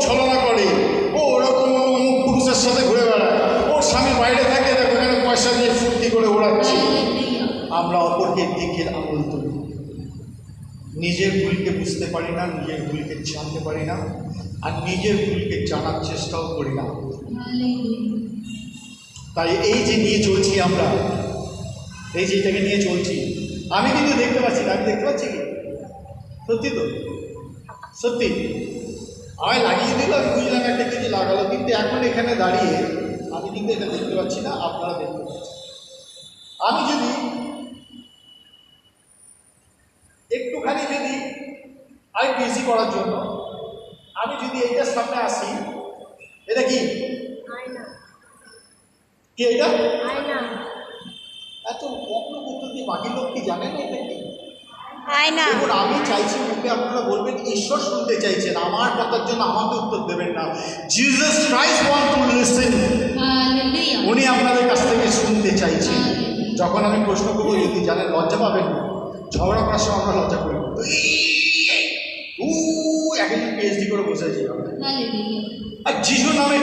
ছলনা করে, ও ওরকম অমুক পুরুষের সাথে ঘুরে বেড়ায়, ওর স্বামী বাইরে থাকে, দেখো এখানে পয়সা দিয়ে ফুর্তি করে ওড়াচ্ছে। আমরা অপরকে দেখে আঙুল তুলি, নিজের ভুলকে বুঝতে পারি না, নিজের ভুলকে জানতে পারি না, আর নিজের ভুলকে জানার চেষ্টাও করি না। তাই এই যে নিয়ে চলছি আমরা, এই যে এটাকে নিয়ে চলছি, আমি কিন্তু দেখতে পাচ্ছি না। আমি দেখতে পাচ্ছি কি? সত্যি তো, সত্যি আমায় লাগিয়ে দিল, আমি বুঝলাম একটা কিছু লাগালো, কিন্তু এখন এখানে দাঁড়িয়ে আমি কিন্তু এটা দেখতে পাচ্ছি না, আপনারা দেখতে পাচ্ছেন। আমি যদি একটুখানি যদি আই বেশি করার জন্য আমি যদি এইটার সামনে আসি, এটা কি? কি এটা? এত কম উত্তর দিয়ে বাকি লোক কি জানে না এটা কি? দেখুন, আমি চাইছি মুখে আপনারা বলবেন, ঈশ্বর শুনতে চাইছেন, আমার কথার জন্য আমাকে উত্তর দেবেন না। Jesus Christ want to listen. উনি আপনাদের কাছ থেকে শুনতে চাইছেন। যখন আমি প্রশ্ন করবো, যদি জানেন লজ্জা পাবেন না, ঝগড়া করার সময় আমরা লজ্জা করি, একদিন পিএইচডি করে বসেছি আর যিশু নামে